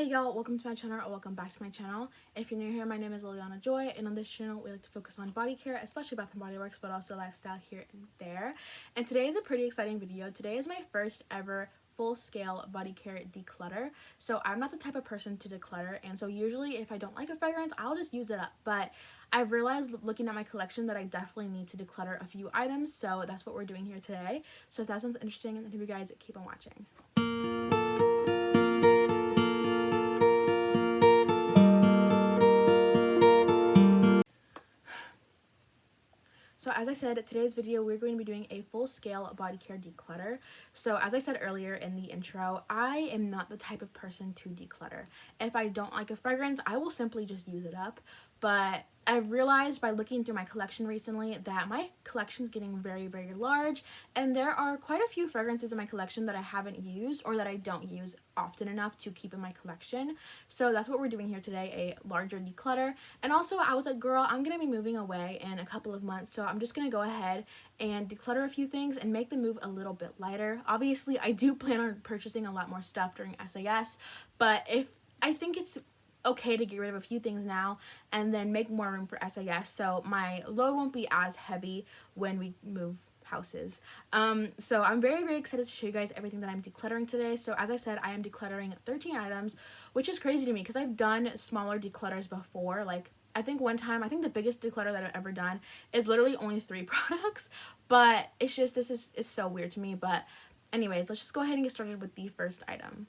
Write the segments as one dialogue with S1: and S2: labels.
S1: Hey y'all, welcome to my channel or welcome back to my channel. If you're new here, my name is Liliana Joy, and on this channel we like to focus on body care, especially Bath and Bodyworks, but also lifestyle here and there. And today is a pretty exciting video. Today is my first ever full-scale body care declutter. So I'm not the type of person to declutter, and so usually if I don't like a fragrance, I'll just use it up. But I've realized looking at my collection that I definitely need to declutter a few items, so that's what we're doing here today. So if that sounds interesting, then you guys keep on watching. So as I said, today's video, we're going to be doing a full-scale body care declutter. So as I said earlier in the intro, I am not the type of person to declutter. If I don't like a fragrance, I will simply just use it up. But I've realized by looking through my collection recently that my collection is getting very, very large, and there are quite a few fragrances in my collection that I haven't used or that I don't use often enough to keep in my collection. So that's what we're doing here today, a larger declutter. And also I was like, girl, I'm gonna be moving away in a couple of months, so I'm just gonna go ahead and declutter a few things and make the move a little bit lighter. Obviously I do plan on purchasing a lot more stuff during SAS, but I think it's okay to get rid of a few things now and then make more room for SAS, so my load won't be as heavy when we move houses. So I'm very, very excited to show you guys everything that I'm decluttering today. So as I said, I am decluttering 13 items, which is crazy to me because I've done smaller declutters before. Like I think one time, I think the biggest declutter that I've ever done is literally only 3 products, but it's just, it's so weird to me. But anyways, let's just go ahead and get started with the first item.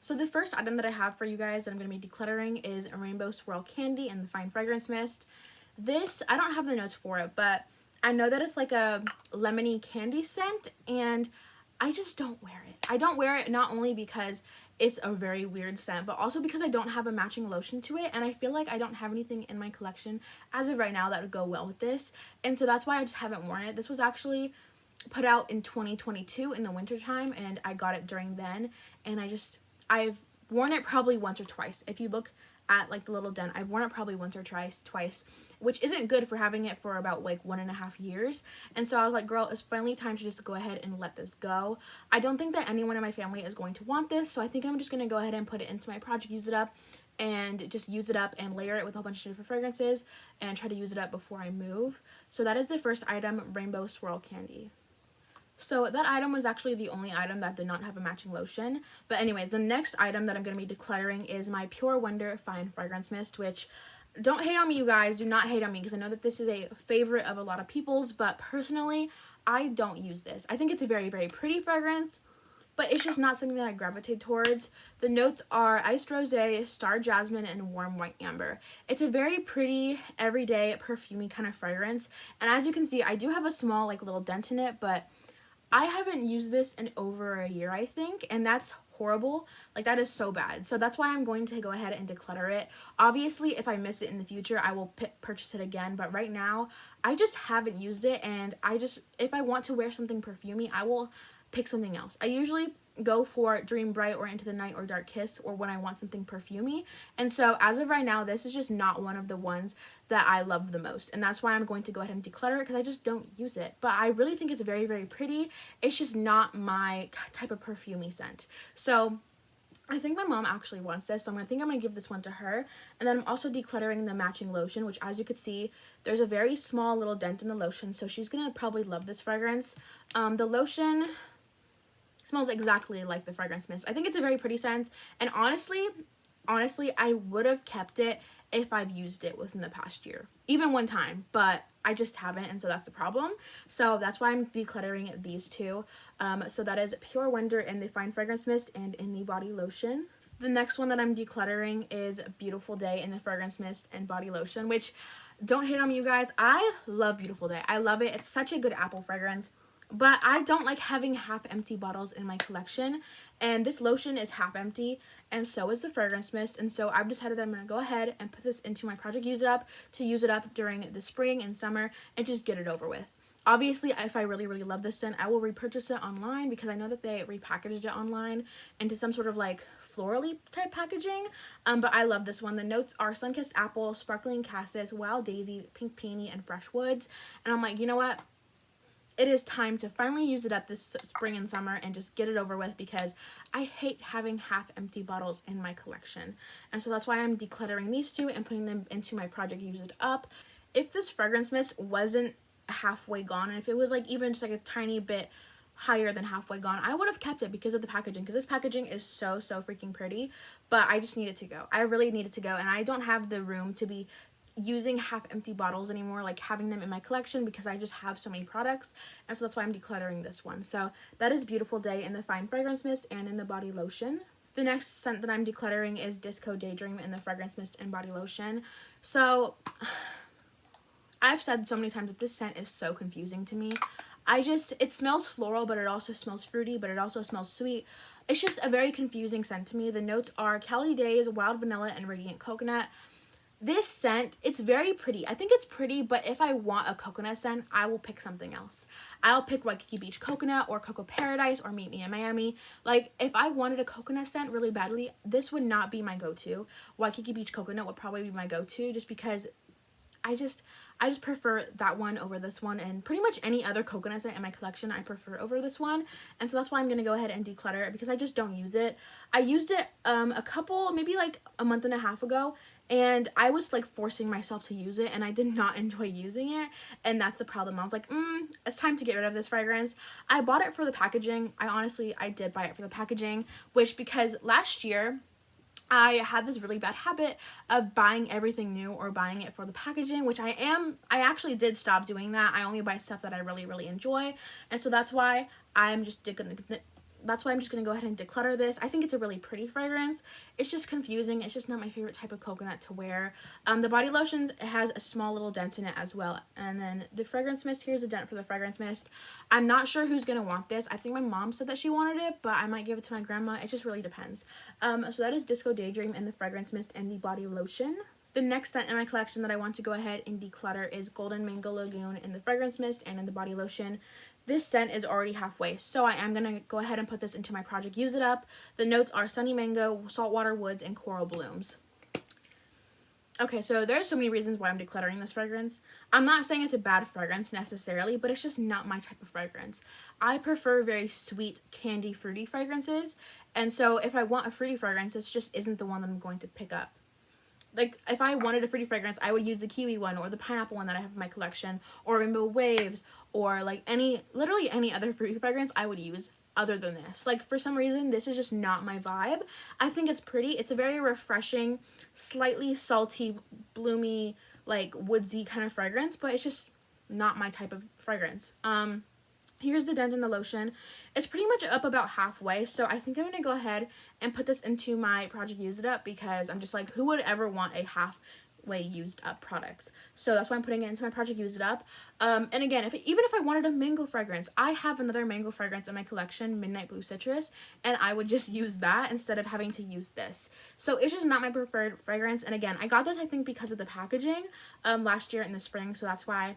S1: So the first item that I have for you guys that I'm going to be decluttering is a rainbow swirl candy in the fine fragrance mist. This, I don't have the notes for it, but I know that it's like a lemony candy scent, and I just don't wear it. I don't wear it not only because it's a very weird scent, but also because I don't have a matching lotion to it, and I feel like I don't have anything in my collection as of right now that would go well with this, and so that's why I just haven't worn it. This was actually put out in 2022 in the winter time, and I got it during then, and I've worn it probably once or twice. If you look at like the little dent, I've worn it probably once or twice, which isn't good for having it for about like 1.5 years. And so I was like, girl, it's finally time to just go ahead and let this go. I don't think that anyone in my family is going to want this, so I think I'm just going to go ahead and put it into my project, use it up, and just use it up and layer it with a whole bunch of different fragrances and try to use it up before I move. So that is the first item, rainbow swirl candy. So that item was actually the only item that did not have a matching lotion. But anyways, the next item that I'm going to be decluttering is my Pure Wonder Fine Fragrance Mist, which, don't hate on me, you guys. Do not hate on me, because I know that this is a favorite of a lot of people's, but personally, I don't use this. I think it's a very, very pretty fragrance, but it's just not something that I gravitate towards. The notes are iced rosé, star jasmine, and warm white amber. It's a very pretty, everyday, perfumey kind of fragrance. And as you can see, I do have a small, like, little dent in it, but I haven't used this in over a year, I think, and that's horrible. Like, that is so bad. So that's why I'm going to go ahead and declutter it. Obviously, if I miss it in the future, I will purchase it again, but right now, I just haven't used it, and if I want to wear something perfumey, I will pick something else. I usually go for Dream Bright or Into the Night or Dark Kiss, or when I want something perfumey. And so as of right now, this is just not one of the ones that I love the most, and that's why I'm going to go ahead and declutter it, because I just don't use it. But I really think it's very, very pretty. It's just not my type of perfumey scent. So I think my mom actually wants this, so I'm gonna give this one to her. And then I'm also decluttering the matching lotion, which, as you could see, there's a very small little dent in the lotion, so she's gonna probably love this fragrance. The lotion smells exactly like the fragrance mist. I think it's a very pretty scent, and honestly, I would have kept it if I've used it within the past year, even one time, but I just haven't, and so that's the problem. So that's why I'm decluttering these two. So that is Pure Wonder in the fine fragrance mist and in the body lotion. The next one that I'm decluttering is Beautiful Day in the fragrance mist and body lotion, which, don't hate on me, you guys, I love Beautiful Day. I love it. It's such a good apple fragrance. But I don't like having half-empty bottles in my collection, and this lotion is half-empty, and so is the fragrance mist, and so I've decided that I'm going to go ahead and put this into my project, use it up during the spring and summer, and just get it over with. Obviously, if I really, really love this scent, I will repurchase it online, because I know that they repackaged it online into some sort of like florally type packaging, but I love this one. The notes are sun-kissed apple, sparkling cassis, wild daisy, pink peony, and fresh woods, and I'm like, you know what? it is time to finally use it up this spring and summer and just get it over with, because I hate having half empty bottles in my collection. And so that's why I'm decluttering these two and putting them into my project use it up. If this fragrance mist wasn't halfway gone, and if it was like even just like a tiny bit higher than halfway gone, I would have kept it because of the packaging, because this packaging is so freaking pretty. But I just need it to go. I really need it to go, and I don't have the room to be using half empty bottles anymore, like having them in my collection, because I just have so many products. And so that's why I'm decluttering this one. So that is Beautiful Day in the Fine Fragrance Mist and in the body lotion. The next scent that I'm decluttering is Disco Daydream in the fragrance mist and body lotion. So I've said so many times that this scent is so confusing to me. It smells floral, but it also smells fruity, but it also smells sweet. It's just a very confusing scent to me. The notes are Cali Days, Wild Vanilla, and Radiant Coconut. This scent, it's very pretty. I think it's pretty, but if I want a coconut scent, I will pick something else. I'll pick Waikiki Beach Coconut or Cocoa Paradise or Meet Me in Miami. Like, if I wanted a coconut scent really badly, this would not be my go-to. Waikiki Beach Coconut would probably be my go-to, just because I just prefer that one over this one, and pretty much any other coconut scent in my collection I prefer over this one. And so that's why I'm going to go ahead and declutter it, because I just don't use it. I used it maybe like a month and a half ago, and I was like forcing myself to use it, and I did not enjoy using it, and that's the problem. I was like, it's time to get rid of this fragrance. I bought it for the packaging. I did buy it for the packaging, because last year I had this really bad habit of buying everything new or buying it for the packaging, which I actually did stop doing that. I only buy stuff that I really enjoy. And so that's why I'm just gonna go ahead and declutter this. I think it's a really pretty fragrance. It's just confusing. It's just not my favorite type of coconut to wear. The body lotion has a small little dent in it as well. And then the fragrance mist, here's a dent for the fragrance mist. I'm not sure who's going to want this. I think my mom said that she wanted it, but I might give it to my grandma. It just really depends. So that is Disco Daydream in the fragrance mist and the body lotion. The next scent in my collection that I want to go ahead and declutter is Golden Mango Lagoon in the fragrance mist and in the body lotion. This scent is already halfway, so I am going to go ahead and put this into my project Use It Up. The notes are Sunny Mango, Saltwater Woods, and Coral Blooms. Okay, so there's so many reasons why I'm decluttering this fragrance. I'm not saying it's a bad fragrance necessarily, but it's just not my type of fragrance. I prefer very sweet, candy, fruity fragrances, and so if I want a fruity fragrance, this just isn't the one that I'm going to pick up. Like, if I wanted a fruity fragrance, I would use the kiwi one or the pineapple one that I have in my collection, or Rainbow Waves, or like literally any other fruity fragrance I would use other than this. Like, for some reason, this is just not my vibe. I think it's pretty. It's a very refreshing, slightly salty, bloomy, like woodsy kind of fragrance, but it's just not my type of fragrance. Here's the dent in the lotion. It's pretty much up about halfway, so I think I'm going to go ahead and put this into my project Use It Up, because I'm just like, who would ever want a halfway used up products? So that's why I'm putting it into my project Use It Up. And again, even if I wanted a mango fragrance, I have another mango fragrance in my collection, Midnight Blue Citrus, and I would just use that instead of having to use this. So it's just not my preferred fragrance. And again, I got this, I think, because of the packaging last year in the spring, so that's why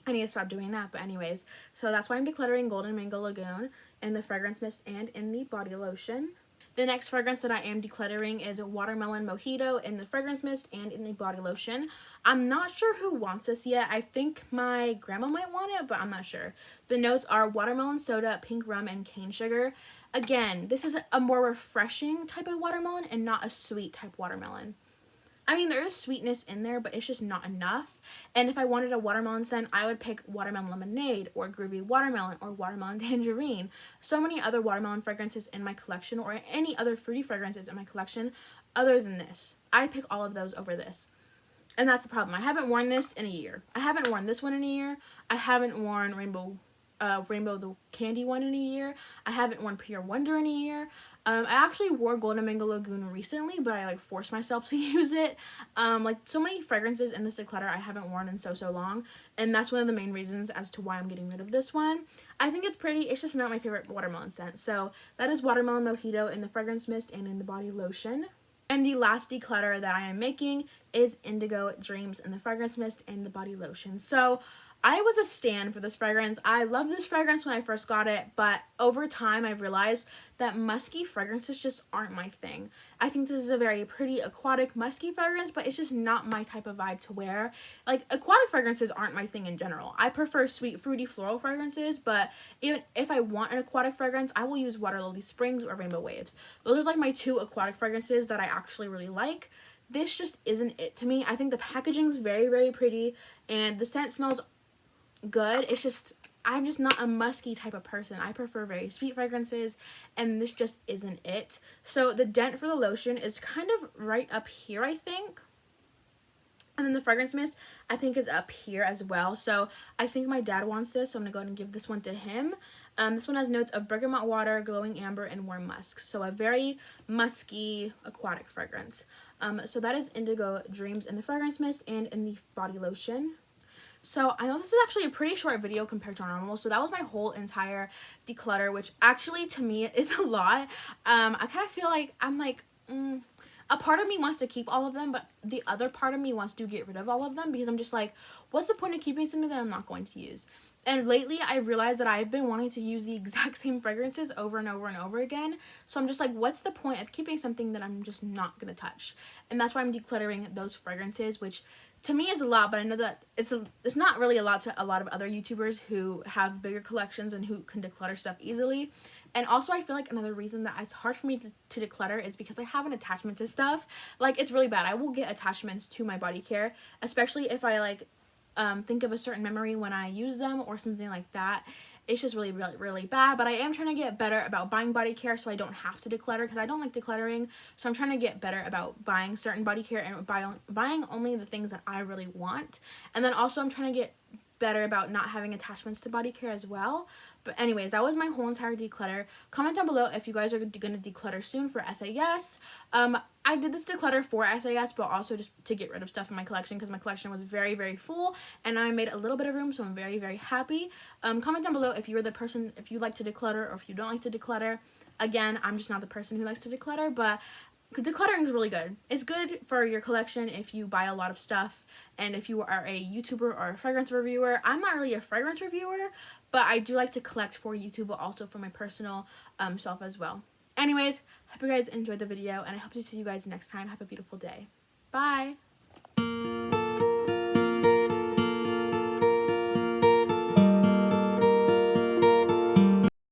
S1: I need to stop doing that. But anyways, so that's why I'm decluttering Golden Mango Lagoon in the fragrance mist and in the body lotion. The next fragrance that I am decluttering is Watermelon Mojito in the fragrance mist and in the body lotion. I'm not sure who wants this yet. I think my grandma might want it, but I'm not sure. The notes are watermelon soda, pink rum, and cane sugar. Again, this is a more refreshing type of watermelon and not a sweet type watermelon. I mean, there is sweetness in there, but it's just not enough. And if I wanted a watermelon scent, I would pick Watermelon Lemonade or Groovy Watermelon or Watermelon Tangerine. So many other watermelon fragrances in my collection, or any other fruity fragrances in my collection other than this. I pick all of those over this. And that's the problem. I haven't worn this in a year. I haven't worn this one in a year. I haven't worn Rainbow the candy one in a year. I haven't worn Pure Wonder in a year. I actually wore Golden Mango Lagoon recently, but I like forced myself to use it. Like, so many fragrances in this declutter I haven't worn in so long, and that's one of the main reasons as to why I'm getting rid of this one. I think it's pretty. It's just not my favorite watermelon scent. So that is Watermelon Mojito in the fragrance mist and in the body lotion. And the last declutter that I am making is Indigo Dreams in the fragrance mist and the body lotion. So I was a stan for this fragrance. I loved this fragrance when I first got it, but over time I've realized that musky fragrances just aren't my thing. I think this is a very pretty aquatic musky fragrance, but it's just not my type of vibe to wear. Like, aquatic fragrances aren't my thing in general. I prefer sweet, fruity, floral fragrances, but even if I want an aquatic fragrance, I will use Water Lily Springs or Rainbow Waves. Those are like my two aquatic fragrances that I actually really like. This just isn't it to me. I think the packaging is very, very pretty, and the scent smells good. It's just, I'm just not a musky type of person. I prefer very sweet fragrances, and this just isn't it. So the dent for the lotion is kind of right up here, I think. And then the fragrance mist, I think, is up here as well. So I think my dad wants this, so I'm going to go ahead and give this one to him. This one has notes of bergamot water, glowing amber, and warm musk. So a very musky, aquatic fragrance. So that is Indigo Dreams in the fragrance mist and in the body lotion. So I know this is actually a pretty short video compared to normal. So that was my whole entire declutter, which actually to me is a lot. I kind of feel like I'm like, a part of me wants to keep all of them, but the other part of me wants to get rid of all of them, because I'm just like, what's the point of keeping something that I'm not going to use? And lately I realized that I've been wanting to use the exact same fragrances over and over and over again. So I'm just like, what's the point of keeping something that I'm just not going to touch? And that's why I'm decluttering those fragrances, which to me is a lot, but I know that it's not really a lot to a lot of other YouTubers who have bigger collections and who can declutter stuff easily. And also I feel like another reason that it's hard for me to declutter is because I have an attachment to stuff. Like, it's really bad. I will get attachments to my body care, especially if I like think of a certain memory when I use them or something like that. It's just really, really, really bad. But I am trying to get better about buying body care so I don't have to declutter, because I don't like decluttering. So I'm trying to get better about buying certain body care and buying only the things that I really want. And then also I'm trying to get better about not having attachments to body care as well. But anyways, that was my whole entire declutter. Comment down below if you guys are going to declutter soon for SAS. I did this declutter for SAS, but also just to get rid of stuff in my collection, because my collection was very, very full, and now I made a little bit of room, so I'm very, very happy. Comment down below if you're the person, if you like to declutter or if you don't like to declutter. Again, I'm just not the person who likes to declutter, but decluttering is really good. It's good for your collection if you buy a lot of stuff, and if you are a YouTuber or a fragrance reviewer. I'm not really a fragrance reviewer, but I do like to collect for YouTube, but also for my personal self as well. Anyways, hope you guys enjoyed the video, and I hope to see you guys next time. Have a beautiful day. Bye!